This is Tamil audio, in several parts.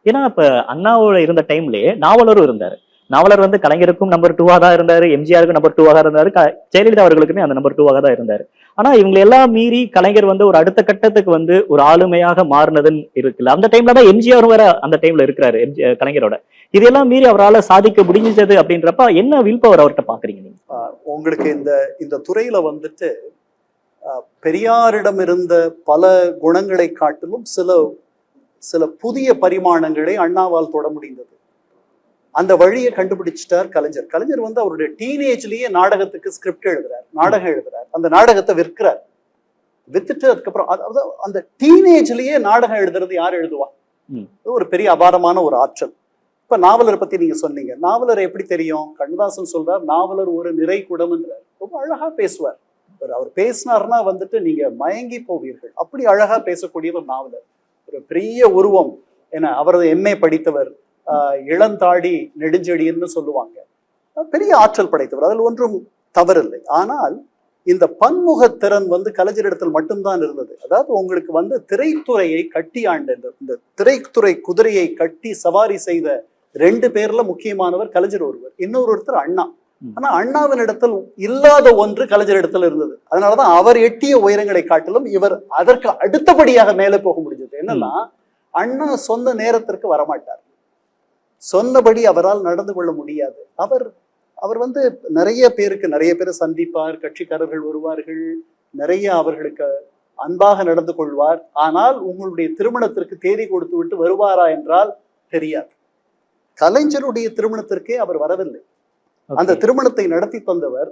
ஏன்னா இப்ப அண்ணாவோட இருந்த டைம்லயே நாவலரும் இருந்தாரு. நாவலர் வந்து கலைஞருக்கும் நம்பர் 2 தான் இருந்தாரு, எம்ஜிஆருக்கும் நம்பர் 2 இருந்தாரு, ஜெயலலிதா அவர்களுக்குமே அந்த நம்பர் 2 தான் இருந்தாரு. ஆனா இவங்க எல்லாம் மீறி கலைஞர் வந்து ஒரு அடுத்த கட்டத்துக்கு வந்து ஒரு ஆளுமையாக மாறினதுன்னு இருக்குல்ல. அந்த டைம்ல தான் எம்ஜிஆர் வேற அந்த டைம்ல இருக்கிறாரு கலைஞரோட. இதெல்லாம் மீறி அவரால் சாதிக்க முடிஞ்சது அப்படின்றப்ப என்ன வில் பவர் அவர்கிட்ட பாக்குறீங்க நீங்க? உங்களுக்கு இந்த இந்த துறையில வந்துட்டு பெரியாரிடம் இருந்த பல குணங்களை காட்டிலும் சில புதிய பரிமாணங்களை அண்ணாவால் தொட முடிந்தது. அந்த வழியை கண்டுபிடிச்சிட்டார் கலைஞர். கலைஞர் வந்து அவருடைய டீனேஜ்லயே நாடகத்துக்கு ஸ்கிரிப்ட் எழுதுறார், நாடகம் எழுதுறார், அந்த நாடகத்தை விற்கிறார். வித்துட்டு அதுக்கப்புறம் அந்த டீனேஜ்லயே நாடகம் எழுதுறது யார் எழுதுவா? ஒரு பெரிய அபாரமான ஒரு ஆற்றல். இப்ப நாவலரை பத்தி நீங்க சொன்னீங்க. நாவலரை எப்படி தெரியும்? கண்ணதாசன் சொல்றார், நாவலர் ஒரு நிறை குடம்ன்றார். ரொம்ப அழகா பேசுவார். அவர் பேசினார்னா வந்துட்டு நீங்க மயங்கி போவீர்கள். அப்படி அழகா பேசக்கூடியவர் நாவலர். ஒரு பெரிய உருவம். ஏன்னா அவரது எம்ஏ படித்தவர், இளந்தாடி நெடுஞ்செடின்னு சொல்லுவாங்க. பெரிய ஆற்றல் படைத்தவர், அதில் ஒன்றும் தவறில்லை. ஆனால் இந்த பன்முகத்திறன் வந்து கலைஞரிடத்தில் மட்டும்தான் இருந்தது. அதாவது உங்களுக்கு வந்து திரைத்துறையை கட்டி ஆண்ட இந்த திரைத்துறை குதிரையை கட்டி சவாரி செய்த 2 பேர்ல முக்கியமானவர் கலைஞர் ஒருவர், இன்னொருத்தர் அண்ணா. ஆனா அண்ணாவின் இடத்தில் இல்லாத ஒன்று கலைஞர் இடத்துல இருந்தது. அதனாலதான் அவர் எட்டிய உயரங்களை காட்டிலும் இவர் அதற்கு அடுத்தபடியாக மேலே போக முடிஞ்சது. என்னன்னா, அண்ணா சொன்ன நேரத்திற்கு வரமாட்டார், சொன்னபடி அவரால் நடந்து கொள்ள முடியாது. அவர் வந்து நிறைய பேரை சந்திப்பார், கட்சிக்காரர்கள் வருவார்கள், நிறைய அவர்களுக்கு அன்பாக நடந்து கொள்வார். ஆனால் உங்களுடைய திருமணத்திற்கு தேதி கொடுத்து விட்டு வருவாரா என்றால் தெரியாது. கலைஞருடைய திருமணத்திற்கே அவர் வரவில்லை. அந்த திருமணத்தை நடத்தி தந்தவர்,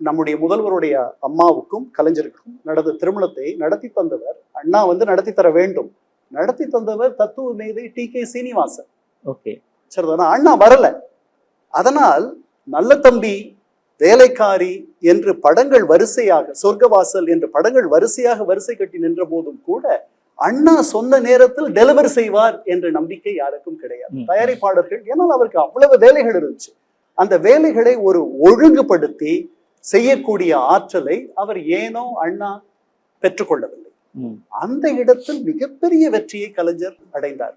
நம்முடைய முதல்வருடைய அம்மாவுக்கும் கலைஞருக்கும் நடந்த திருமணத்தை நடத்தி தந்தவர் அண்ணா வந்து நடத்தி தர வேண்டும். நடத்தி தந்தவர் தத்துவ மேதை TK சீனிவாசன். சரிதானா? அண்ணா வரல. அதனால் நல்ல தம்பி, வேலைக்காரி என்று படங்கள் வரிசையாக, சொர்க்கவாசல் என்று படங்கள் வரிசையாக வரிசை கட்டி நின்ற போதும் கூட அண்ணா சொன்ன நேரத்தில் டெலிவரி செய்வார் என்ற நம்பிக்கை யாருக்கும் கிடையாது. தயாரிப்பாளர்கள், ஏன்னால் அவருக்கு அவ்வளவு வேலைகள் இருந்துச்சு. அந்த வேலைகளை ஒரு ஒழுங்குபடுத்தி செய்யக்கூடிய ஆற்றலை அவர் ஏனோ அண்ணா பெற்றுக்கொள்ளவில்லை. அந்த இடத்தில் மிகப்பெரிய வெற்றியை கலைஞர் அடைந்தார்.